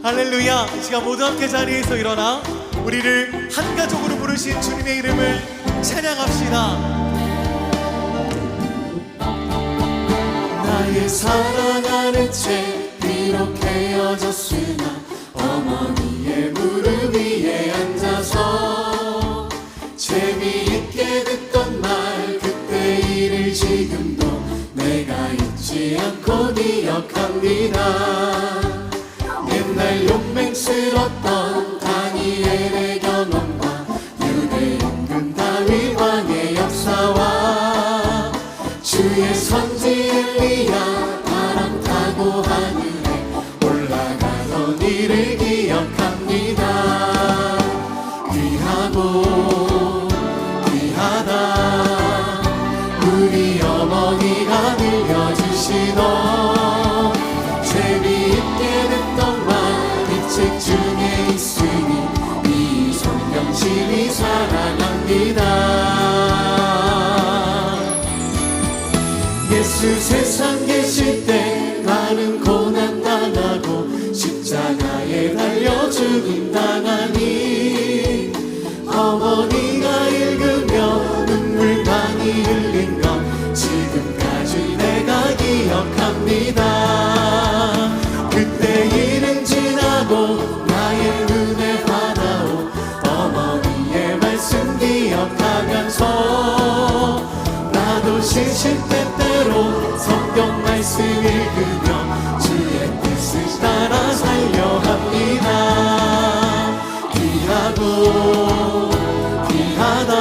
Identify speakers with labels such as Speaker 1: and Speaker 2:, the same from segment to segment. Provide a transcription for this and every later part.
Speaker 1: 할렐루야. 이 시간 모두 함께 자리에서 일어나 우리를 한 가족으로 부르신 주님의 이름을 찬양합시다.
Speaker 2: 나의 사랑하는 채 비록 헤어졌으나 어머니의 무릎 위에 앉아서 재미있게 듣던 말 그때 일을 지금도 내가 잊지 않고 기억합니다. 옛날 용맹스럽던 다니엘의 경험과 유대 임금 다윗 왕의 역사와 주의 선지 엘리야 바람 타고 하늘에 올라가던 일을 기억합니다. 귀하고 귀하다 우리 어머니가 들려주시던 재미있게 듣던 말 이 책 중에 있으니 이 성경심이 사랑합니다. 예수 세상 계실 때 나는 고난당하고 십자가에 달려 죽임당하니 어머니가 읽으며 눈물 많이 흘린 것 지금까지 내가 기억합니다. 그때 일은 지나고 나의 눈에 화나오 어머니의 말씀 기억하면서 나도 시시때때로 성경 말씀 읽으며 주의 뜻을 따라 살려 합니다. 귀하고 귀하다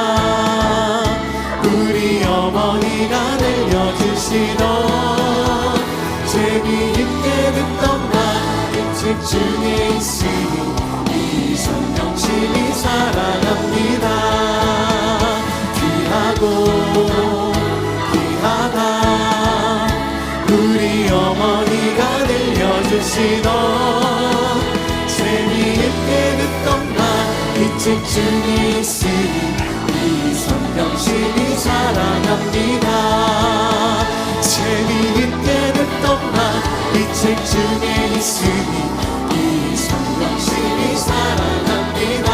Speaker 2: 우리 어머니가 들려주시던 재미있게 듣던 말 이 책 중에 있으니 이 성경심이 사랑합니다. 귀하고 귀하다 우리 어머니가 들려주시던 재미있게 듣던 말 이 책 중에 있으니 이 성경심이 사랑합니다. 재미있게 듣던 말 이 책 중에 있으니 이 성경심이 사랑합니다.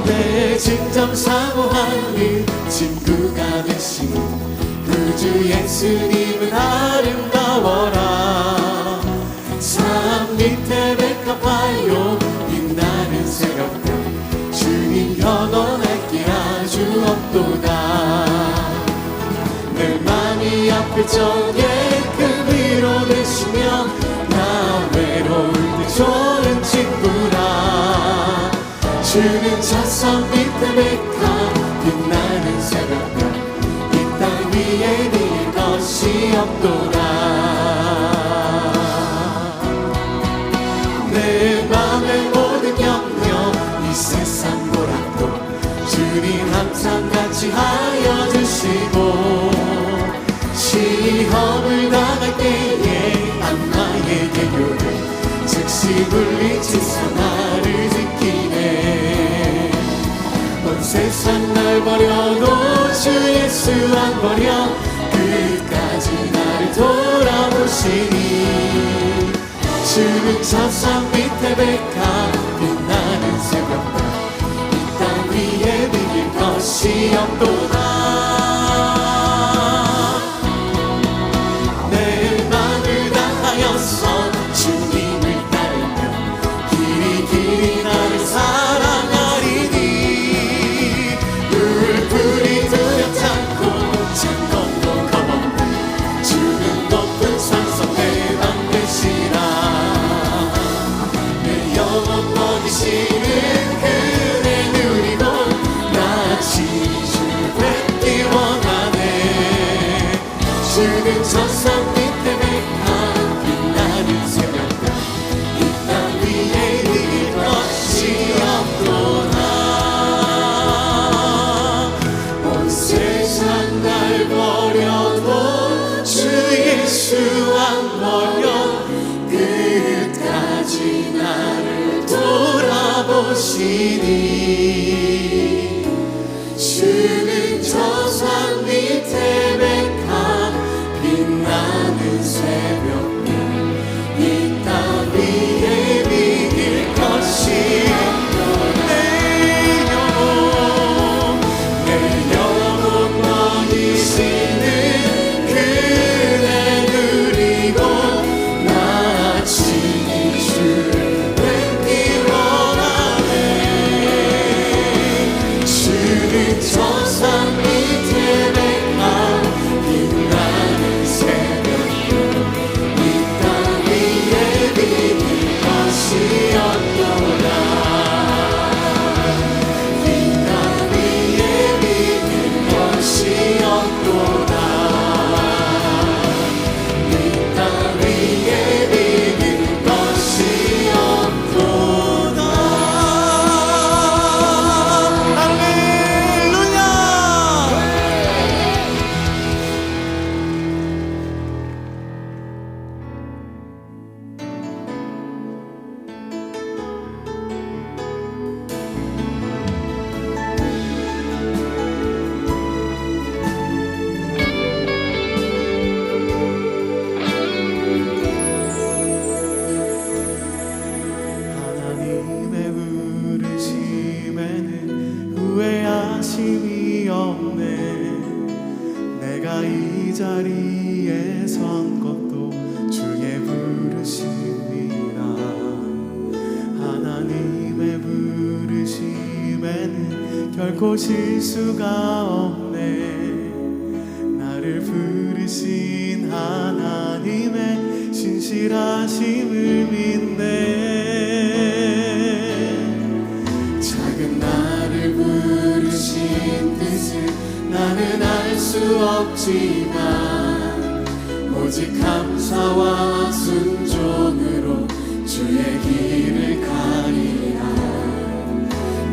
Speaker 2: 내 진정 사모하는 친구가 되신 구주 예수님은 아름다워라. 산 밑에 백합화요 빛나는 새벽별 주님 영원할게 아주 없도다. 내 맘이 아플 적에 그 위로 되시며 나 외로울 때 좋은 친구라. 주는 저산 밑에 백합 빛나는 새벽별 이 땅 위에 네 것이 없도다. 내 맘의 모든 염려 이 세상 보람도 주님 항상 같이 하여 주시고 시험을 당할 때에 악마의 계교를 즉시 물리치사 나를 지키네. 온 세상 날 버려도 주 예수 안 버려 끝까지 나를 돌아보시니 주는 저산 밑에 백합 빛나는 새벽별 이 땅 위에 비길 것이 없도다. 내 맘을 다하여서 주님을 따르며 길이 길이 나를 사랑하리니 울풀이 두렵지 않고 창건도 겁없는 주는 높은 산성 내 방 되시라. 내 영혼 먹이시는 그네 누리고 나 지주 뵙기 원하네.
Speaker 1: 결코 실수가 없네. 나를 부르신 하나님의 신실하심을 믿네.
Speaker 2: 작은 나를 부르신 뜻을 나는 알 수 없지만 오직 감사와 순종으로 주의 길을 가리라.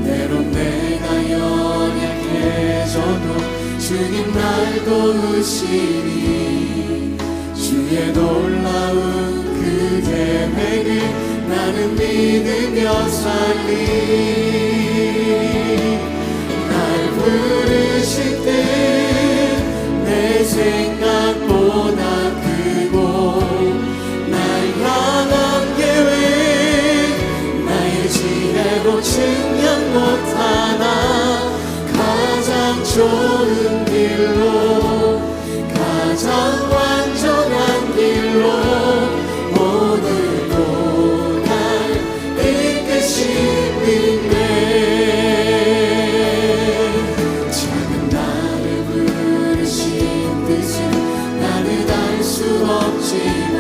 Speaker 2: 때론 내가 연약해져도 주님 날 도우시니 주의 놀라운 그 계획을 나는 믿으며 살리. 날 부르실 때 내 생각보다 크고 날 향한 계획 나의 지혜로 측량 못하나 가장 좋은 길로 가장 완전한 길로 오늘도 날 이끄시는데 작은 나를 부르신 뜻은 나는 알 수 없지만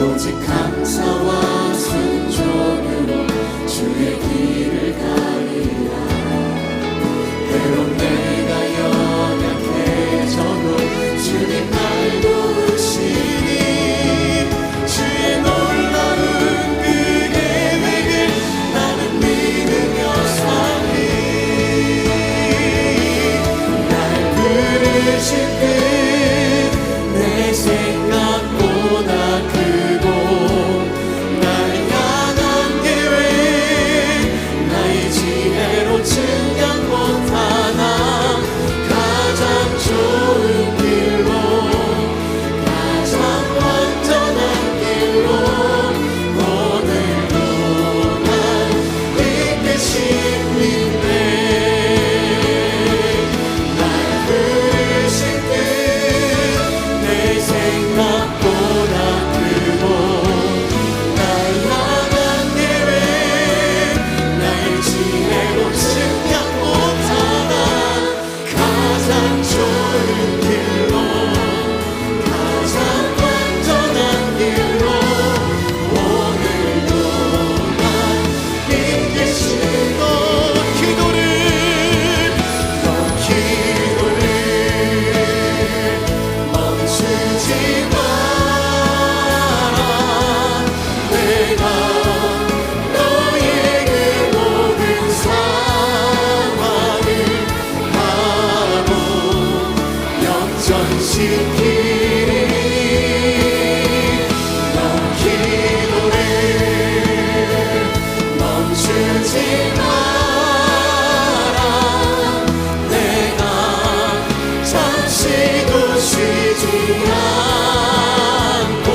Speaker 2: 오직 감사와 순종으로 주의 길을 가리라. 때론 내가 연약해져도 주님 날 도우시니 주의 놀라운 그 계획을 나는 믿으며 살리. 날 부르실 때 내 생각보다 크고 날 향한 계획 나의 지혜로 측량 못하나 가장 좋은 길로 가장 완전한 길로 오늘도 날 이끄시는데 날 부르실 때 내 생각보다 크고 날 향한 계획 나의 지혜로 측량 못하나 가장 좋은 길로 가장 완전한 길로 오늘도 날 이끄시는 너 기도를 멈추지 마라. 내가 너의 그 모든 상황을 바로 역전시키리. 너 기도를 멈추지 마라. 내가 잠시도 쉬지 않고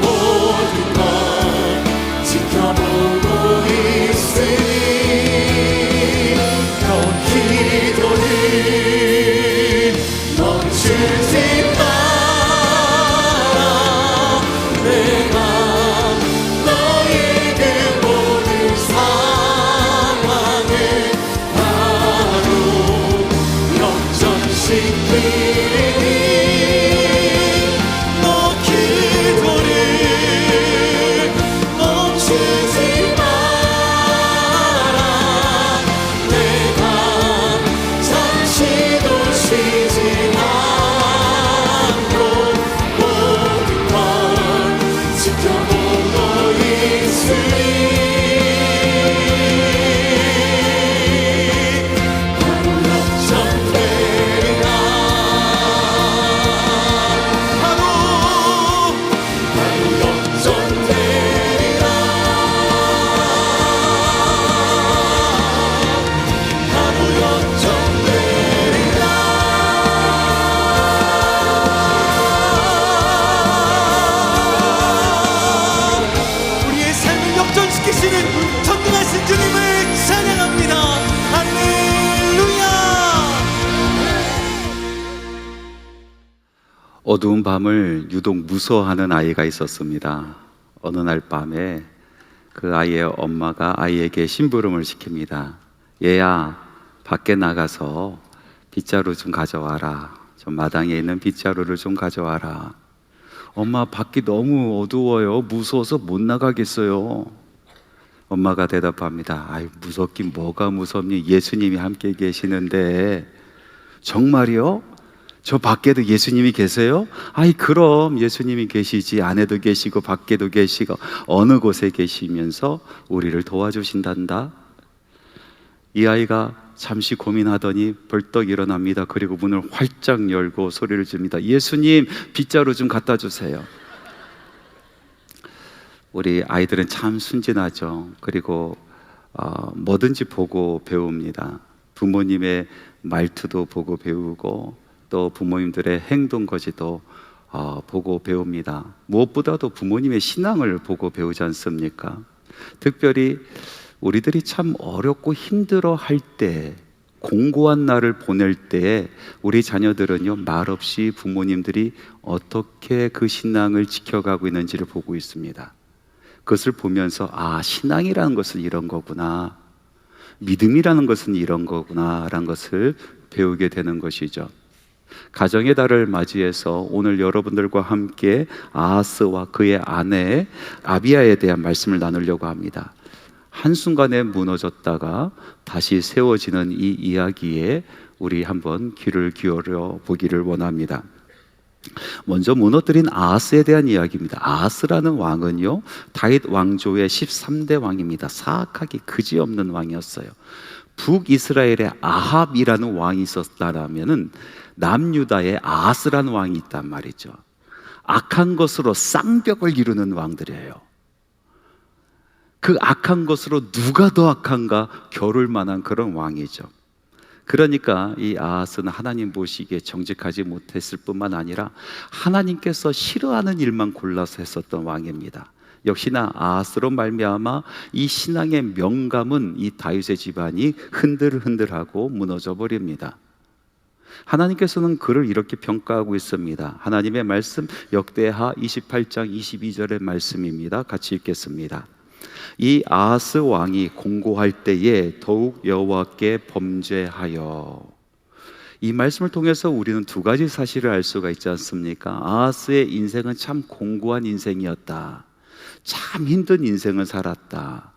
Speaker 2: 모든 걸 지켜보고 있으니 너 기도를 멈추지 마라. 내가 너의 그 모든 상황을 바로 역전시키니 너 기도를 멈추지 마라. 내가 잠시도 쉬지 않고 모든 걸 지켜보고 있으니 바로 역전되리라. 바로 역전되리라. 바로 역전되리라. 우리의 삶을 역전시키시는 전능하신 주님을 찬양합니다. 할렐루야.
Speaker 3: 어두운 밤을 유독 무서워하는 아이가 있었습니다. 어느 날 밤에 그 아이의 엄마가 아이에게 심부름을 시킵니다. 얘야, 밖에 나가서 빗자루 좀 가져와라. 저 마당에 있는 빗자루를 좀 가져와라. 엄마, 밖이 너무 어두워요. 무서워서 못 나가겠어요. 엄마가 대답합니다. 아유, 무섭긴 뭐가 무섭니? 예수님이 함께 계시는데. 정말이요? 저 밖에도 예수님이 계세요? 아이, 그럼 예수님이 계시지. 안에도 계시고 밖에도 계시고 어느 곳에 계시면서 우리를 도와주신단다. 이 아이가 잠시 고민하더니 벌떡 일어납니다. 그리고 문을 활짝 열고 소리를 줍니다. 예수님, 빗자루 좀 갖다 주세요. 우리 아이들은 참 순진하죠. 그리고 뭐든지 보고 배웁니다. 부모님의 말투도 보고 배우고 또 부모님들의 행동거지도 보고 배웁니다. 무엇보다도 부모님의 신앙을 보고 배우지 않습니까? 특별히 우리들이 참 어렵고 힘들어 할 때, 공고한 날을 보낼 때에 우리 자녀들은요, 말없이 부모님들이 어떻게 그 신앙을 지켜가고 있는지를 보고 있습니다. 그것을 보면서 신앙이라는 것은 이런 거구나, 믿음이라는 것은 이런 거구나 라는 것을 배우게 되는 것이죠. 가정의 달을 맞이해서 오늘 여러분들과 함께 아하스와 그의 아내 아비야에 대한 말씀을 나누려고 합니다. 한순간에 무너졌다가 다시 세워지는 이 이야기에 우리 한번 귀를 기울여 보기를 원합니다. 먼저 무너뜨린 아하스에 대한 이야기입니다. 아하스라는 왕은요, 다윗 왕조의 13대 왕입니다. 사악하기 그지없는 왕이었어요. 북이스라엘에 아합이라는 왕이 있었다라면은 남유다에 아하스라는 왕이 있단 말이죠. 악한 것으로 쌍벽을 이루는 왕들이에요. 그 악한 것으로 누가 더 악한가 겨룰 만한 그런 왕이죠. 그러니까 이 아하스는 하나님 보시기에 정직하지 못했을 뿐만 아니라 하나님께서 싫어하는 일만 골라서 했었던 왕입니다. 역시나 아하스로 말미암아 이 신앙의 명감은 이 다윗의 집안이 흔들흔들하고 무너져 버립니다. 하나님께서는 그를 이렇게 평가하고 있습니다. 하나님의 말씀 역대하 28장 22절의 말씀입니다. 같이 읽겠습니다. 이 아하스 왕이 공고할 때에 더욱 여호와께 범죄하여. 이 말씀을 통해서 우리는 두 가지 사실을 알 수가 있지 않습니까? 아하스의 인생은 참 공고한 인생이었다. 참 힘든 인생을 살았다.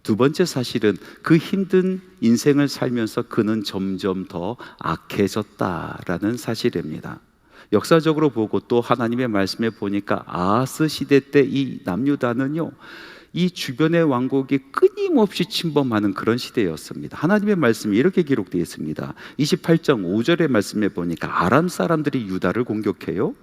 Speaker 3: 두 번째 사실은 그 힘든 인생을 살면서 그는 점점 더 악해졌다라는 사실입니다. 역사적으로 보고 또 하나님의 말씀에 보니까 아하스 시대 때 이 남유다는요, 이 주변의 왕국이 끊임없이 침범하는 그런 시대였습니다. 하나님의 말씀이 이렇게 기록되어 있습니다. 28장 5절의 말씀에 보니까 아람 사람들이 유다를 공격해요.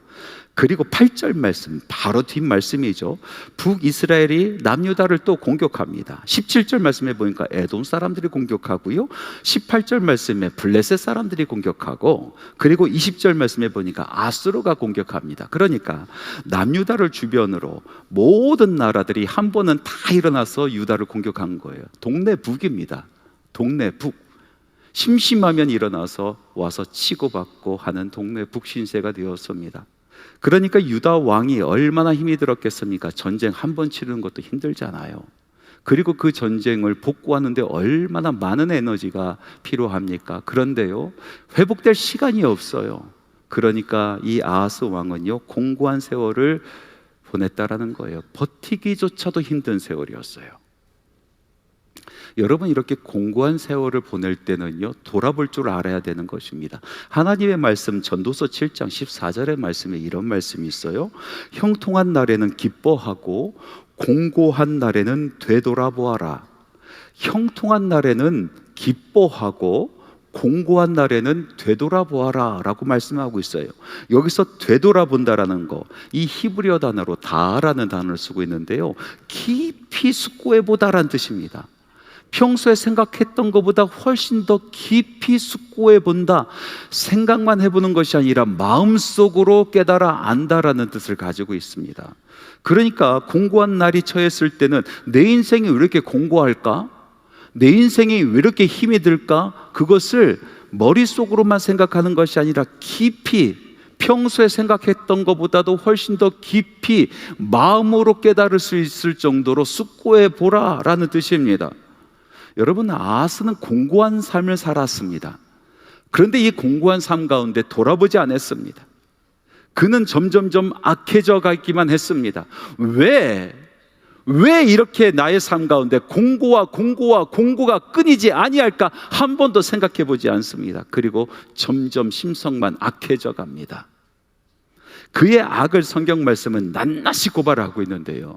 Speaker 3: 그리고 8절 말씀, 바로 뒷 말씀이죠. 북이스라엘이 남유다를 또 공격합니다. 17절 말씀에 보니까 에돔 사람들이 공격하고요, 18절 말씀에 블레셋 사람들이 공격하고, 그리고 20절 말씀에 보니까 아수르가 공격합니다. 그러니까 남유다를 주변으로 모든 나라들이 한 번은 다 일어나서 유다를 공격한 거예요. 동네 북입니다. 동네 북. 심심하면 일어나서 와서 치고받고 하는 동네 북 신세가 되었습니다. 그러니까 유다 왕이 얼마나 힘이 들었겠습니까? 전쟁 한 번 치르는 것도 힘들잖아요. 그리고 그 전쟁을 복구하는데 얼마나 많은 에너지가 필요합니까? 그런데요, 회복될 시간이 없어요. 그러니까 이 아하스 왕은요, 공고한 세월을 보냈다라는 거예요. 버티기조차도 힘든 세월이었어요. 여러분, 이렇게 공고한 세월을 보낼 때는요, 돌아볼 줄 알아야 되는 것입니다. 하나님의 말씀 전도서 7장 14절의 말씀에 이런 말씀이 있어요. 형통한 날에는 기뻐하고 공고한 날에는 되돌아보아라. 형통한 날에는 기뻐하고 공고한 날에는 되돌아보아라 라고 말씀하고 있어요. 여기서 되돌아본다라는 거, 이 히브리어 단어로 다라는 단어를 쓰고 있는데요, 깊이 숙고해보다라는 뜻입니다. 평소에 생각했던 것보다 훨씬 더 깊이 숙고해 본다. 생각만 해보는 것이 아니라 마음속으로 깨달아 안다라는 뜻을 가지고 있습니다. 그러니까 공고한 날이 처했을 때는 내 인생이 왜 이렇게 공고할까? 내 인생이 왜 이렇게 힘이 들까? 그것을 머릿속으로만 생각하는 것이 아니라 깊이, 평소에 생각했던 것보다도 훨씬 더 깊이 마음으로 깨달을 수 있을 정도로 숙고해 보라라는 뜻입니다. 여러분, 아하스는 공고한 삶을 살았습니다. 그런데 이 공고한 삶 가운데 돌아보지 않았습니다. 그는 점점점 악해져 가기만 했습니다. 왜 이렇게 나의 삶 가운데 공고가 끊이지 아니할까 한 번도 생각해 보지 않습니다. 그리고 점점 심성만 악해져 갑니다. 그의 악을 성경 말씀은 낱낱이 고발하고 있는데요.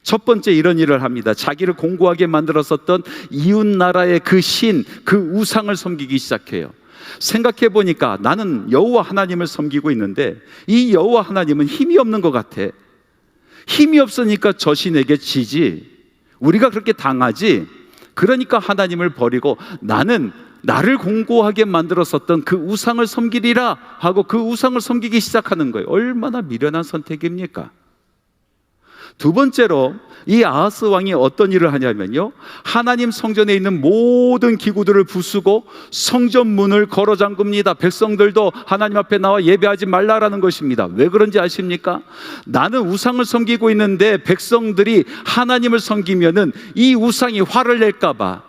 Speaker 3: 첫 번째 이런 일을 합니다. 자기를 공고하게 만들었었던 이웃 나라의 그 신, 그 우상을 섬기기 시작해요. 생각해 보니까 나는 여호와 하나님을 섬기고 있는데 이 여호와 하나님은 힘이 없는 것 같아. 힘이 없으니까 저 신에게 지지, 우리가 그렇게 당하지. 그러니까 하나님을 버리고 나는 나를 공고하게 만들었었던 그 우상을 섬기리라 하고 그 우상을 섬기기 시작하는 거예요. 얼마나 미련한 선택입니까? 두 번째로 이 아하스 왕이 어떤 일을 하냐면요, 하나님 성전에 있는 모든 기구들을 부수고 성전 문을 걸어 잠굽니다. 백성들도 하나님 앞에 나와 예배하지 말라라는 것입니다. 왜 그런지 아십니까? 나는 우상을 섬기고 있는데 백성들이 하나님을 섬기면은 이 우상이 화를 낼까 봐,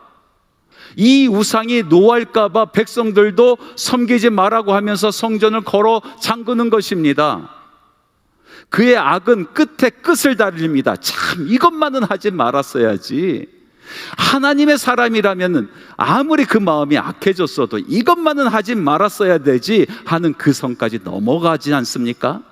Speaker 3: 이 우상이 노할까 봐 백성들도 섬기지 말라고 하면서 성전을 걸어 잠그는 것입니다. 그의 악은 끝에 끝을 달립니다. 참, 이것만은 하지 말았어야지. 하나님의 사람이라면 아무리 그 마음이 악해졌어도 이것만은 하지 말았어야 되지 하는 그 선까지 넘어가지 않습니까?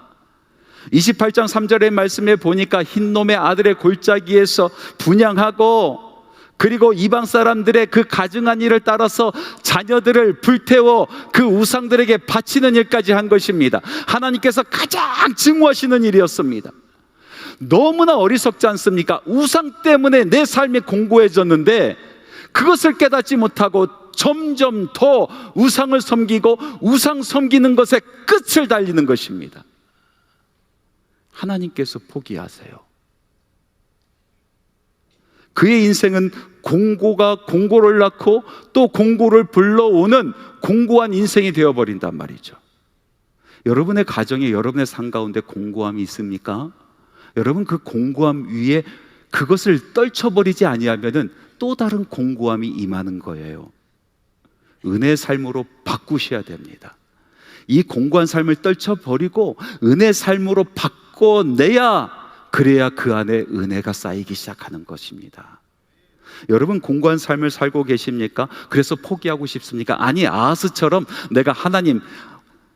Speaker 3: 28장 3절의 말씀에 보니까 흰놈의 아들의 골짜기에서 분향하고, 그리고 이방 사람들의 그 가증한 일을 따라서 자녀들을 불태워 그 우상들에게 바치는 일까지 한 것입니다. 하나님께서 가장 증오하시는 일이었습니다. 너무나 어리석지 않습니까? 우상 때문에 내 삶이 공고해졌는데 그것을 깨닫지 못하고 점점 더 우상을 섬기고 우상 섬기는 것에 끝을 달리는 것입니다. 하나님께서 포기하세요. 그의 인생은 공고가 공고를 낳고 또 공고를 불러오는 공고한 인생이 되어버린단 말이죠. 여러분의 가정에, 여러분의 삶 가운데 공고함이 있습니까? 여러분, 그 공고함 위에 그것을 떨쳐버리지 아니하면은 또 다른 공고함이 임하는 거예요. 은혜의 삶으로 바꾸셔야 됩니다. 이 공고한 삶을 떨쳐버리고 은혜의 삶으로 바꿔내야, 그래야 그 안에 은혜가 쌓이기 시작하는 것입니다. 여러분, 공고한 삶을 살고 계십니까? 그래서 포기하고 싶습니까? 아니, 아하스처럼 내가 하나님,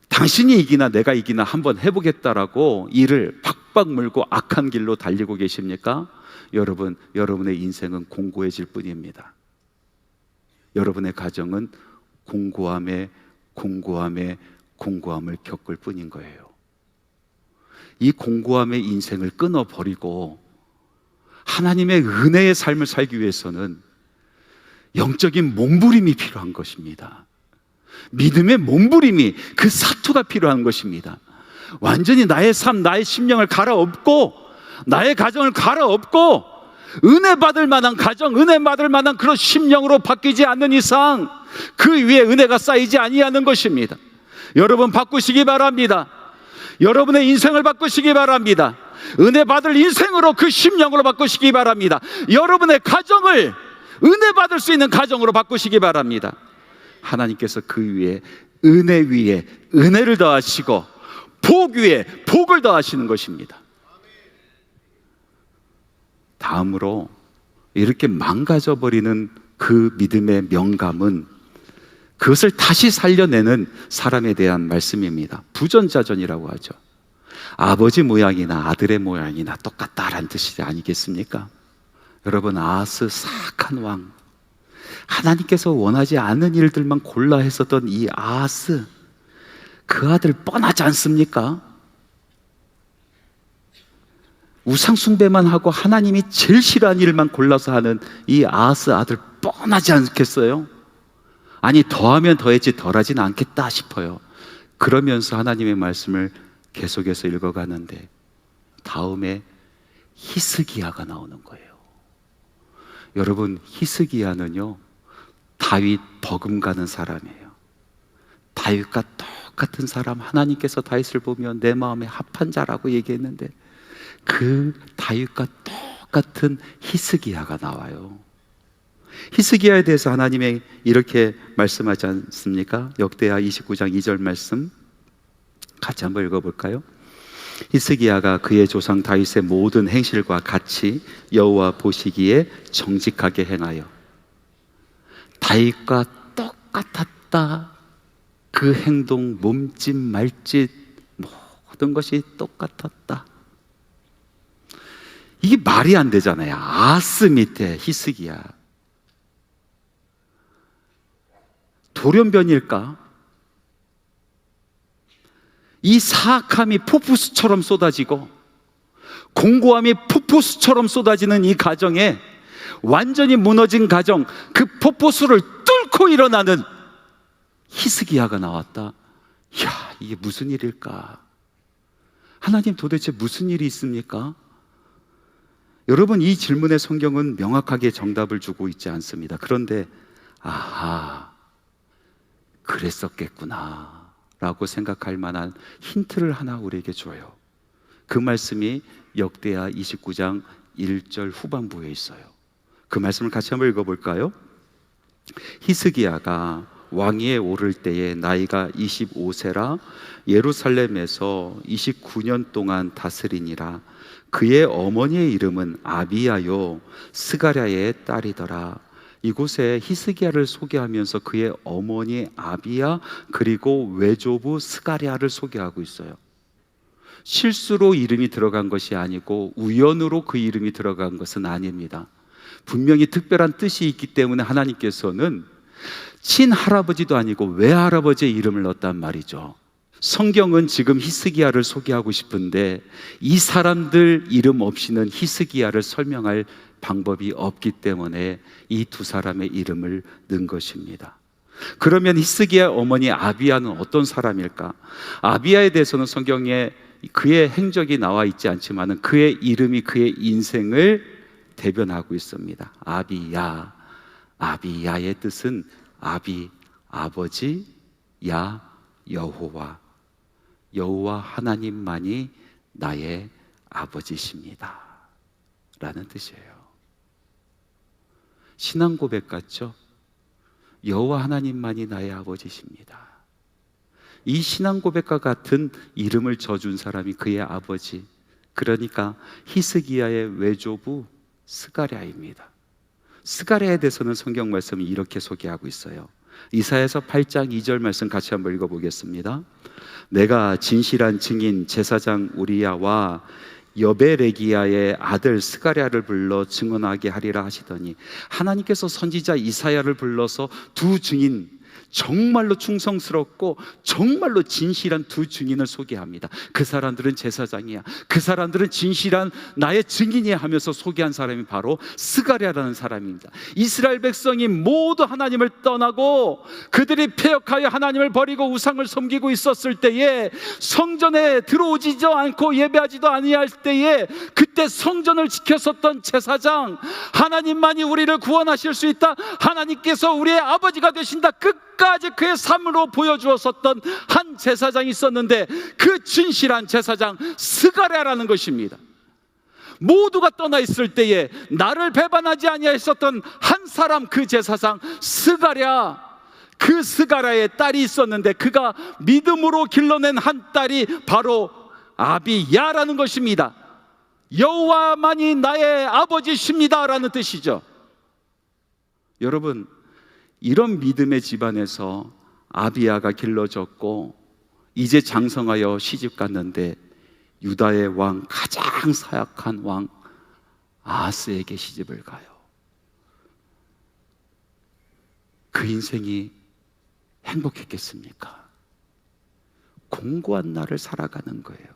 Speaker 3: 당신이 이기나 내가 이기나 한번 해보겠다라고 이를 팍팍 물고 악한 길로 달리고 계십니까? 여러분, 여러분의 인생은 공고해질 뿐입니다. 여러분의 가정은 공고함을 겪을 뿐인 거예요. 이 공고함의 인생을 끊어버리고 하나님의 은혜의 삶을 살기 위해서는 영적인 몸부림이 필요한 것입니다. 믿음의 몸부림이, 그 사투가 필요한 것입니다. 완전히 나의 삶, 나의 심령을 갈아엎고 나의 가정을 갈아엎고 은혜 받을 만한 가정, 은혜 받을 만한 그런 심령으로 바뀌지 않는 이상 그 위에 은혜가 쌓이지 아니하는 것입니다. 여러분, 바꾸시기 바랍니다. 여러분의 인생을 바꾸시기 바랍니다. 은혜 받을 인생으로, 그 심령으로 바꾸시기 바랍니다. 여러분의 가정을 은혜 받을 수 있는 가정으로 바꾸시기 바랍니다. 하나님께서 그 위에, 은혜 위에 은혜를 더하시고 복 위에 복을 더하시는 것입니다. 다음으로 이렇게 망가져버리는 그 믿음의 명감은 그것을 다시 살려내는 사람에 대한 말씀입니다. 부전자전이라고 하죠. 아버지 모양이나 아들의 모양이나 똑같다라는 뜻이 아니겠습니까? 여러분, 아하스 사악한 왕, 하나님께서 원하지 않는 일들만 골라 했었던 이 아하스, 그 아들 뻔하지 않습니까? 우상 숭배만 하고 하나님이 제일 싫어하는 일만 골라서 하는 이 아하스 아들 뻔하지 않겠어요? 아니, 더하면 더했지 덜하지는 않겠다 싶어요. 그러면서 하나님의 말씀을 계속해서 읽어가는데 다음에 히스기야가 나오는 거예요. 여러분, 히스기야는요, 다윗 버금가는 사람이에요. 다윗과 똑같은 사람, 하나님께서 다윗을 보면 내 마음에 합한 자라고 얘기했는데 그 다윗과 똑같은 히스기야가 나와요. 히스기야에 대해서 하나님이 이렇게 말씀하지 않습니까? 역대하 29장 2절 말씀 같이 한번 읽어볼까요? 히스기야가 그의 조상 다윗의 모든 행실과 같이 여호와 보시기에 정직하게 행하여 다윗과 똑같았다. 그 행동, 몸짓, 말짓 모든 것이 똑같았다. 이게 말이 안 되잖아요. 아스 밑에 히스기야. 돌연변일까? 이 사악함이 폭포수처럼 쏟아지고 공고함이 폭포수처럼 쏟아지는 이 가정에 완전히 무너진 가정, 그 폭포수를 뚫고 일어나는 히스기야가 나왔다. 이야, 이게 무슨 일일까? 하나님 도대체 무슨 일이 있습니까? 여러분, 이 질문에 성경은 명확하게 정답을 주고 있지 않습니다. 그런데 아하, 그랬었겠구나 라고 생각할 만한 힌트를 하나 우리에게 줘요. 그 말씀이 역대하 29장 1절 후반부에 있어요. 그 말씀을 같이 한번 읽어볼까요? 히스기야가 왕위에 오를 때에 나이가 25세라 예루살렘에서 29년 동안 다스리니라. 그의 어머니의 이름은 아비야요 스가랴의 딸이더라. 이곳에 히스기야를 소개하면서 그의 어머니 아비야 그리고 외조부 스가랴를 소개하고 있어요. 실수로 이름이 들어간 것이 아니고 우연으로 그 이름이 들어간 것은 아닙니다. 분명히 특별한 뜻이 있기 때문에 하나님께서는 친할아버지도 아니고 외할아버지의 이름을 넣었단 말이죠. 성경은 지금 히스기야를 소개하고 싶은데 이 사람들 이름 없이는 히스기야를 설명할 방법이 없기 때문에 이 두 사람의 이름을 넣은 것입니다. 그러면 히스기야 어머니 아비야는 어떤 사람일까? 아비야에 대해서는 성경에 그의 행적이 나와 있지 않지만 그의 이름이 그의 인생을 대변하고 있습니다. 아비야, 아비야의 뜻은 아비, 아버지, 야, 여호와, 여호와 하나님만이 나의 아버지십니다 라는 뜻이에요. 신앙 고백 같죠? 여호와 하나님만이 나의 아버지십니다. 이 신앙 고백과 같은 이름을 져준 사람이 그의 아버지, 그러니까 히스기야의 외조부 스가랴입니다. 스가랴에 대해서는 성경 말씀이 이렇게 소개하고 있어요. 이사야서 8장 2절 말씀 같이 한번 읽어보겠습니다. 내가 진실한 증인 제사장 우리야와 여베레기야의 아들 스가랴를 불러 증언하게 하리라 하시더니, 하나님께서 선지자 이사야를 불러서 두 증인, 정말로 충성스럽고 정말로 진실한 두 증인을 소개합니다. 그 사람들은 제사장이야, 그 사람들은 진실한 나의 증인이야 하면서 소개한 사람이 바로 스가랴라는 사람입니다. 이스라엘 백성이 모두 하나님을 떠나고 그들이 패역하여 하나님을 버리고 우상을 섬기고 있었을 때에, 성전에 들어오지도 않고 예배하지도 아니할 때에 그때 성전을 지켰었던 제사장, 하나님만이 우리를 구원하실 수 있다, 하나님께서 우리의 아버지가 되신다, 끝까지 그의 삶으로 보여주었었던 한 제사장이 있었는데, 그 진실한 제사장 스가랴라는 것입니다. 모두가 떠나 있을 때에 나를 배반하지 아니하였었던 한 사람, 그 제사장 스가랴, 그 스가랴의 딸이 있었는데 그가 믿음으로 길러낸 한 딸이 바로 아비야라는 것입니다. 여호와만이 나의 아버지십니다 라는 뜻이죠. 여러분, 이런 믿음의 집안에서 아비야가 길러졌고 이제 장성하여 시집 갔는데 유다의 왕, 가장 사악한 왕 아하스에게 시집을 가요. 그 인생이 행복했겠습니까? 공고한 날을 살아가는 거예요.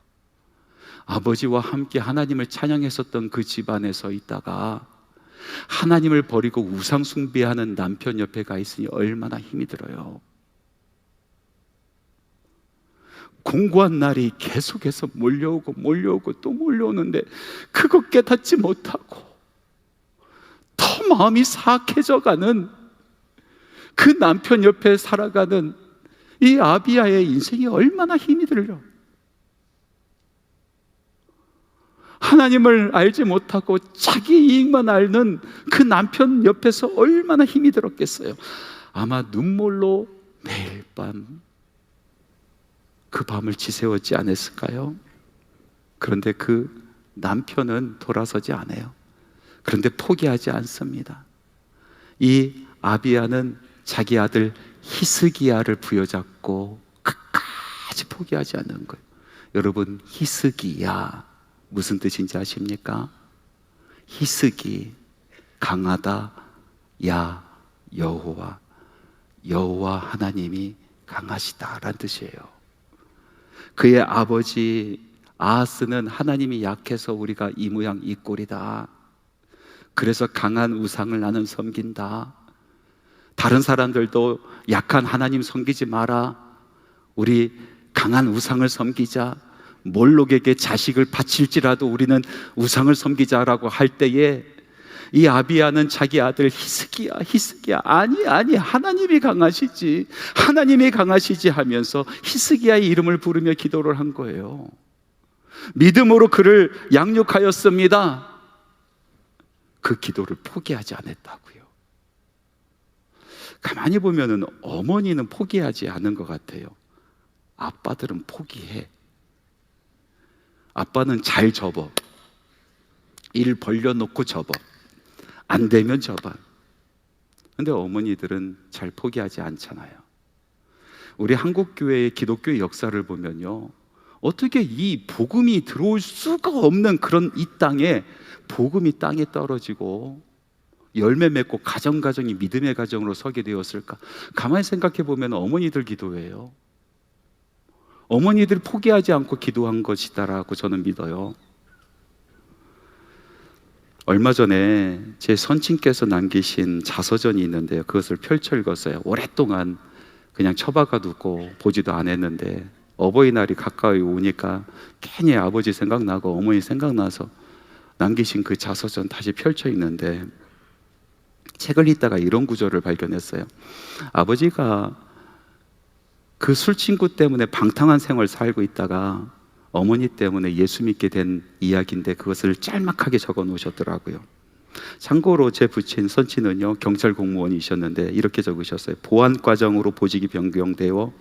Speaker 3: 아버지와 함께 하나님을 찬양했었던 그 집안에서 있다가 하나님을 버리고 우상 숭배하는 남편 옆에 가 있으니 얼마나 힘이 들어요. 공고한 날이 계속해서 몰려오고 또 몰려오는데 그것 깨닫지 못하고 더 마음이 사악해져가는 그 남편 옆에 살아가는 이 아비야의 인생이 얼마나 힘이 들려. 하나님을 알지 못하고 자기 이익만 알는 그 남편 옆에서 얼마나 힘이 들었겠어요. 아마 눈물로 매일 밤 그 밤을 지새웠지 않았을까요? 그런데 그 남편은 돌아서지 않아요. 그런데 포기하지 않습니다. 이 아비야는 자기 아들 히스기야를 부여잡고 끝까지 포기하지 않는 거예요. 여러분, 히스기야 무슨 뜻인지 아십니까? 히스기, 강하다, 야 여호와, 여호와 하나님이 강하시다라는 뜻이에요. 그의 아버지 아하스는 하나님이 약해서 우리가 이 모양 이 꼴이다. 그래서 강한 우상을 나는 섬긴다. 다른 사람들도 약한 하나님 섬기지 마라. 우리 강한 우상을 섬기자. 몰록에게 자식을 바칠지라도 우리는 우상을 섬기자라고 할 때에 이 아비야는 자기 아들 히스기야 아니 하나님이 강하시지, 하나님이 강하시지 하면서 히스기야의 이름을 부르며 기도를 한 거예요. 믿음으로 그를 양육하였습니다. 그 기도를 포기하지 않았다고요. 가만히 보면은 어머니는 포기하지 않은 것 같아요. 아빠들은 포기해. 아빠는 잘 접어. 일 벌려놓고 접어. 안 되면 접어. 근데 어머니들은 잘 포기하지 않잖아요. 우리 한국교회의 기독교의 역사를 보면요, 어떻게 이 복음이 들어올 수가 없는 그런 이 땅에 복음이 땅에 떨어지고 열매 맺고 가정이 믿음의 가정으로 서게 되었을까? 가만히 생각해 보면 어머니들 기도예요. 어머니들이 포기하지 않고 기도한 것이다라고 저는 믿어요. 얼마 전에 제 선친께서 남기신 자서전이 있는데요, 그것을 펼쳐 읽었어요. 오랫동안 그냥 처박아 두고 보지도 않았는데 어버이날이 가까이 오니까 괜히 아버지 생각나고 어머니 생각나서 남기신 그 자서전 다시 펼쳐 읽는데, 책을 읽다가 이런 구절을 발견했어요. 아버지가 그 술 친구 때문에 방탕한 생활을 살고 있다가 어머니 때문에 예수 믿게 된 이야기인데 그것을 짤막하게 적어 놓으셨더라고요. 참고로 제 부친 선친은요, 경찰 공무원이셨는데 이렇게 적으셨어요. 보안 과정으로 보직이 변경되어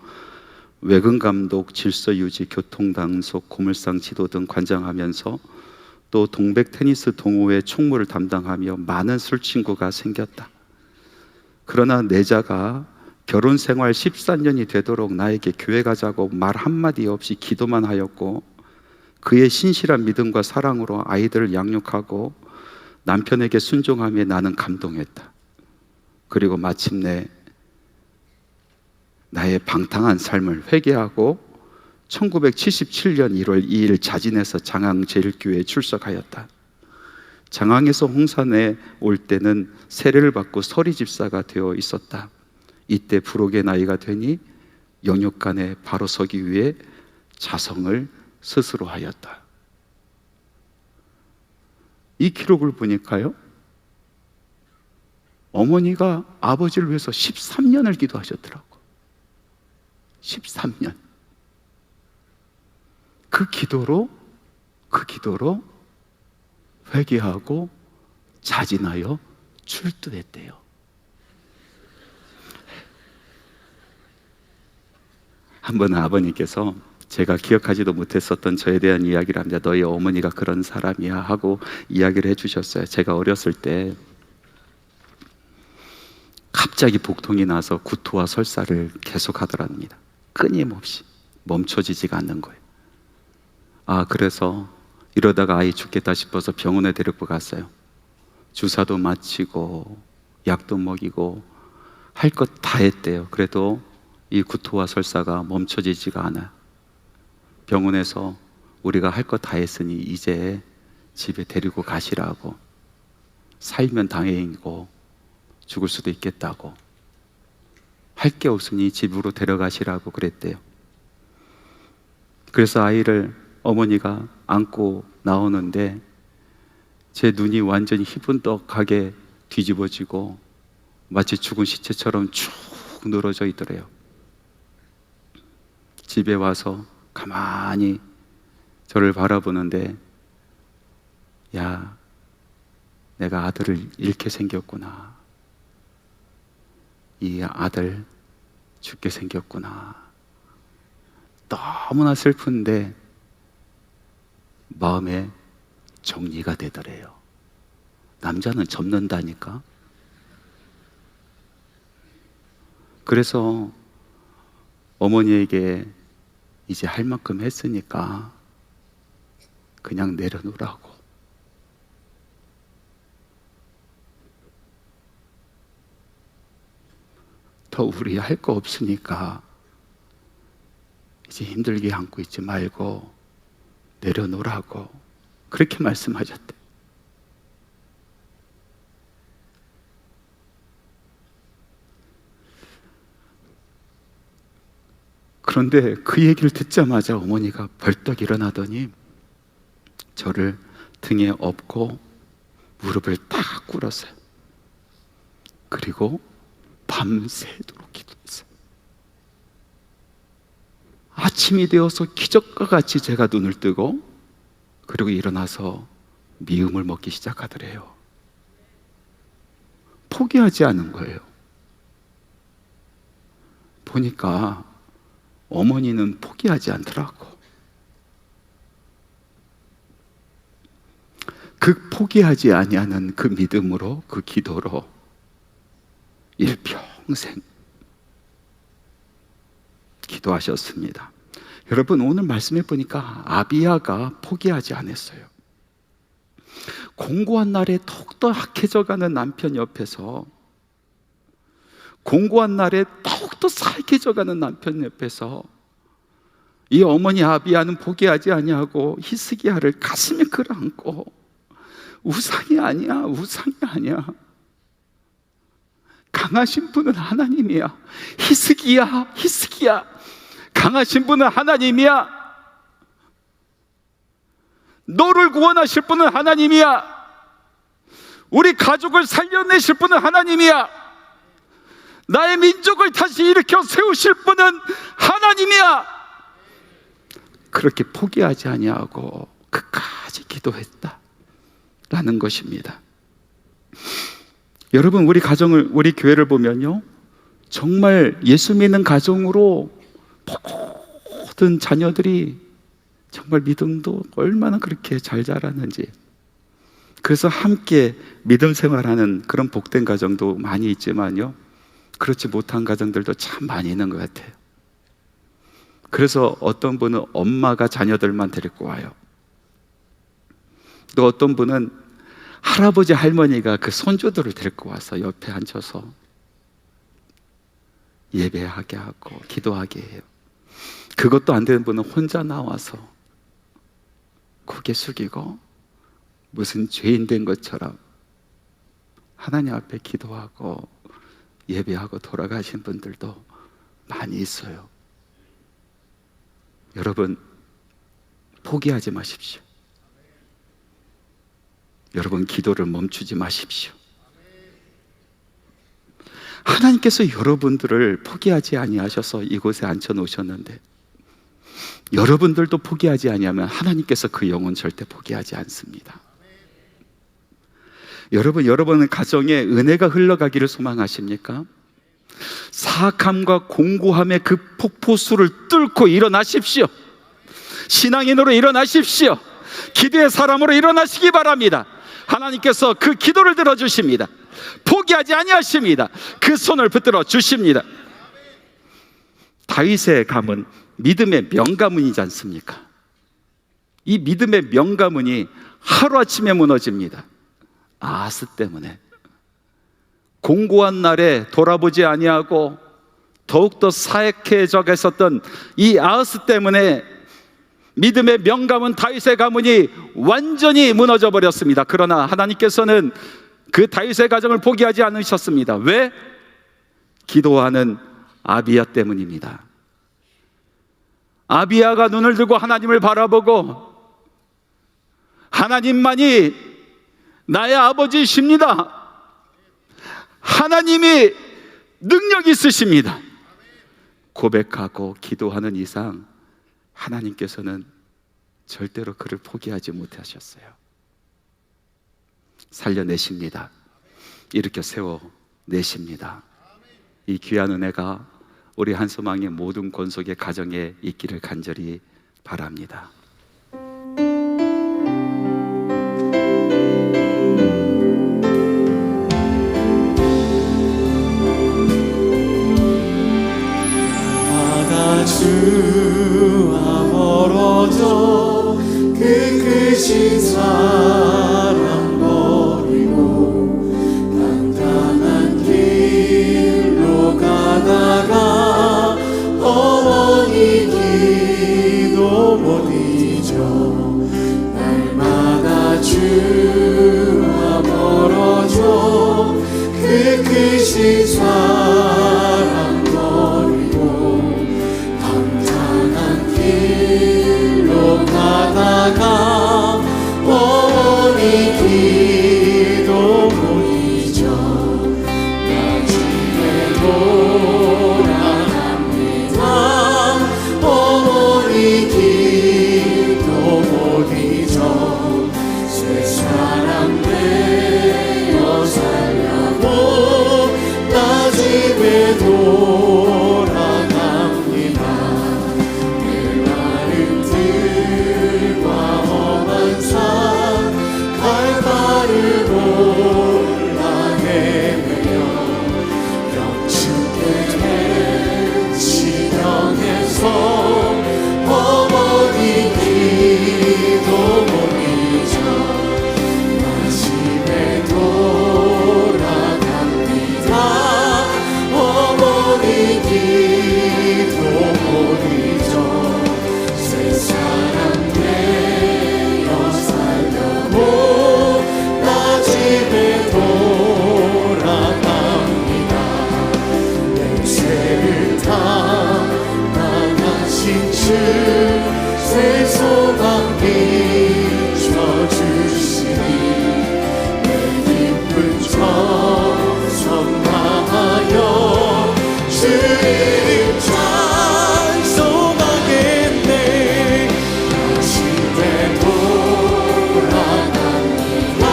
Speaker 3: 외근 감독, 질서 유지, 교통 단속, 고물상 지도 등 관장하면서 또 동백 테니스 동호회 총무를 담당하며 많은 술 친구가 생겼다. 그러나 내자가 결혼 생활 14년이 되도록 나에게 교회 가자고 말 한마디 없이 기도만 하였고, 그의 신실한 믿음과 사랑으로 아이들을 양육하고 남편에게 순종하며 나는 감동했다. 그리고 마침내 나의 방탕한 삶을 회개하고 1977년 1월 2일 자진해서 장항제일교회에 출석하였다. 장항에서 홍산에 올 때는 세례를 받고 서리 집사가 되어 있었다. 이때 부록의 나이가 되니 영육간에 바로 서기 위해 자성을 스스로 하였다. 이 기록을 보니까요, 어머니가 아버지를 위해서 13년을 기도하셨더라고. 13년. 그 기도로 회개하고 자진하여 출두했대요. 한 번은 아버님께서 제가 기억하지도 못했었던 저에 대한 이야기를 합니다. 너희 어머니가 그런 사람이야 하고 이야기를 해주셨어요. 제가 어렸을 때 갑자기 복통이 나서 구토와 설사를 계속 하더랍니다. 끊임없이 멈춰지지가 않는 거예요. 그래서 이러다가 아이 죽겠다 싶어서 병원에 데리고 갔어요. 주사도 맞히고 약도 먹이고 할 것 다 했대요. 그래도 이 구토와 설사가 멈춰지지가 않아요. 병원에서 우리가 할 것 다 했으니 이제 집에 데리고 가시라고, 살면 다행이고 죽을 수도 있겠다고, 할 게 없으니 집으로 데려가시라고 그랬대요. 그래서 아이를 어머니가 안고 나오는데 제 눈이 완전히 희분덕하게 뒤집어지고 마치 죽은 시체처럼 쭉 늘어져 있더래요. 집에 와서 가만히 저를 바라보는데 야, 내가 아들을 잃게 생겼구나. 이 아들 죽게 생겼구나. 너무나 슬픈데 마음에 정리가 되더래요. 남자는 접는다니까. 그래서 어머니에게 이제 할 만큼 했으니까 그냥 내려놓으라고. 더 우리 할 거 없으니까 이제 힘들게 안고 있지 말고 내려놓으라고 그렇게 말씀하셨대. 그런데 그 얘기를 듣자마자 어머니가 벌떡 일어나더니 저를 등에 업고 무릎을 딱 꿇었어요. 그리고 밤새도록 기도했어요. 아침이 되어서 기적과 같이 제가 눈을 뜨고 그리고 일어나서 미음을 먹기 시작하더래요. 포기하지 않은 거예요. 보니까 어머니는 포기하지 않더라고. 그 포기하지 아니하는 그 믿음으로, 그 기도로 일평생 기도하셨습니다. 여러분, 오늘 말씀해 보니까 아비야가 포기하지 않았어요. 공고한 날에 더욱더 악해져가는 남편 옆에서, 공고한 날에 더욱더 사악해져가는 남편 옆에서 이 어머니 아비야는 포기하지 아니하고 히스기야를 가슴에 끌어안고 우상이 아니야, 우상이 아니야. 강하신 분은 하나님이야. 히스기야, 히스기야. 강하신 분은 하나님이야. 너를 구원하실 분은 하나님이야. 우리 가족을 살려내실 분은 하나님이야. 나의 민족을 다시 일으켜 세우실 분은 하나님이야. 그렇게 포기하지 아니하고 끝까지 기도했다라는 것입니다. 여러분, 우리 가정을, 우리 교회를 보면요, 정말 예수 믿는 가정으로 모든 자녀들이 정말 믿음도 얼마나 그렇게 잘 자라는지, 그래서 함께 믿음 생활하는 그런 복된 가정도 많이 있지만요, 그렇지 못한 가정들도 참 많이 있는 것 같아요. 그래서 어떤 분은 엄마가 자녀들만 데리고 와요. 또 어떤 분은 할아버지 할머니가 그 손주들을 데리고 와서 옆에 앉혀서 예배하게 하고 기도하게 해요. 그것도 안 되는 분은 혼자 나와서 고개 숙이고 무슨 죄인 된 것처럼 하나님 앞에 기도하고 예배하고 돌아가신 분들도 많이 있어요. 여러분, 포기하지 마십시오. 여러분, 기도를 멈추지 마십시오. 하나님께서 여러분들을 포기하지 아니하셔서 이곳에 앉혀 놓으셨는데, 여러분들도 포기하지 아니하면 하나님께서 그 영혼 절대 포기하지 않습니다. 여러분, 여러분의 가정에 은혜가 흘러가기를 소망하십니까? 사악함과 공고함의 그 폭포수를 뚫고 일어나십시오. 신앙인으로 일어나십시오. 기도의 사람으로 일어나시기 바랍니다. 하나님께서 그 기도를 들어주십니다. 포기하지 아니하십니다. 그 손을 붙들어 주십니다. 다윗의 가문, 믿음의 명가문이지 않습니까? 이 믿음의 명가문이 하루아침에 무너집니다. 아하스 때문에. 공고한 날에 돌아보지 아니하고 더욱더 사악해져 있었던 이 아하스 때문에 믿음의 명가문 다윗의 가문이 완전히 무너져 버렸습니다. 그러나 하나님께서는 그 다윗의 가정을 포기하지 않으셨습니다. 왜? 기도하는 아비야 때문입니다. 아비야가 눈을 들고 하나님을 바라보고 하나님만이 나의 아버지이십니다. 하나님이 능력 있으십니다. 고백하고 기도하는 이상 하나님께서는 절대로 그를 포기하지 못하셨어요. 살려내십니다. 일으켜 세워내십니다. 이 귀한 은혜가 우리 한소망의 모든 권속의 가정에 있기를 간절히 바랍니다.
Speaker 2: 나가 주와 멀어져 그 크신 사랑 버리고 간단한 길로 가다가 어머니 기도 못 잊어 날마다 주와 멀어져 그 크신 사랑 버리고 간단한 길로 가다가 어머니 기도 못 잊어 나 집에 돌아갑니다. 어머니 기도 못 잊어 새 사람 되어 살려고 나 집에 돌아갑니다. 내 마른 들과 험한 산 갈바를 올라 헤매며 영축의 된 지경에서 어머니 기도 못 잊어 나 집에 돌아갑니다. 어머니 기도 못 잊어 새 사람 되어 살려고 나 집에 돌아갑니다. 냄새를 담당하신 주 새 소망 비춰주시니 내 기쁜 전성하여 주 이름 찬송하겠네. 나 집에 돌아갑니다.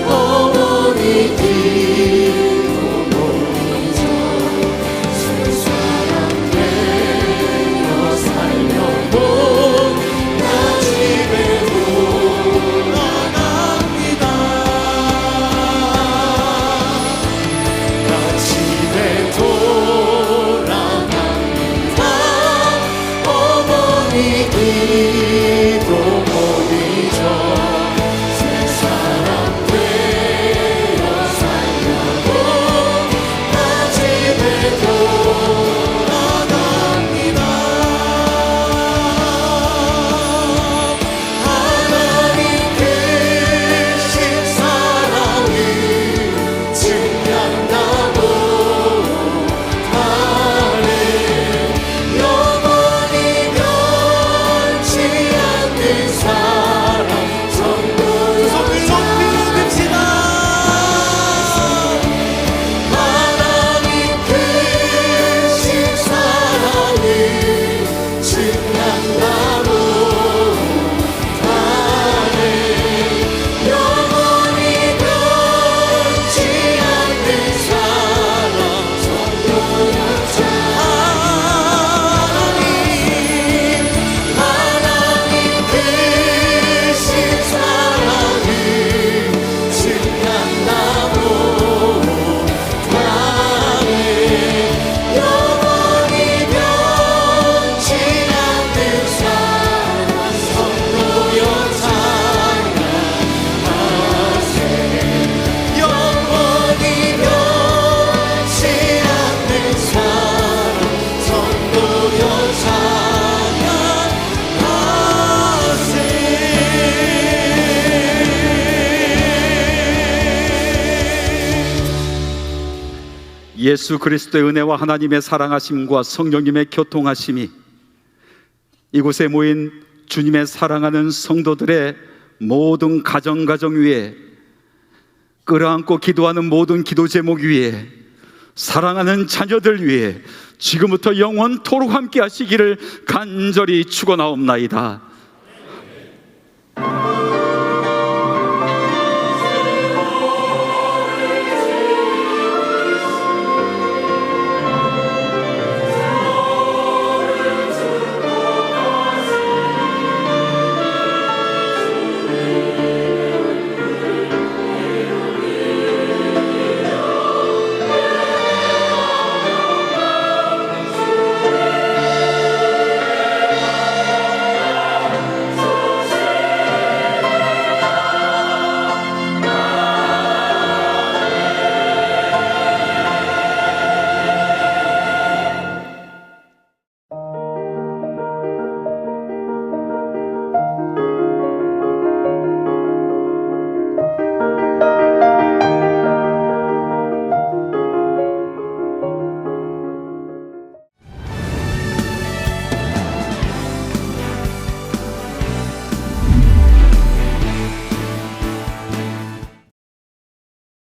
Speaker 2: 어머니 기도 못 잊어 새 사람 되어 살려고 나 집에 돌아갑니다. 나 집에 돌아갑니다. 어머니 기도 못 잊어 새 사람 되어 살려고 나 집에 돌아갑니다. 하나님 크신 사랑을 증명하고 하네. 영원히 변치 않는 사랑 전부여 믿읍시다. 하나님 크신 사랑을 증명하고 하네. 영원히 변치 않는 사랑 전부였자. 하나님 크신 사랑을 증명하고 하네. 영원히 변치 않는 사랑 선도였자. 영원히 변치 않는 사랑 선도여 찬양하세.
Speaker 3: 예수 그리스도의 은혜와 하나님의 사랑하심과 성령님의 교통하심이 이곳에 모인 주님의 사랑하는 성도들의 모든 가정 위에, 끌어안고 기도하는 모든 기도 제목 위에, 사랑하는 자녀들 위해 지금부터 영원토록 함께 하시기를 간절히 축원하옵나이다.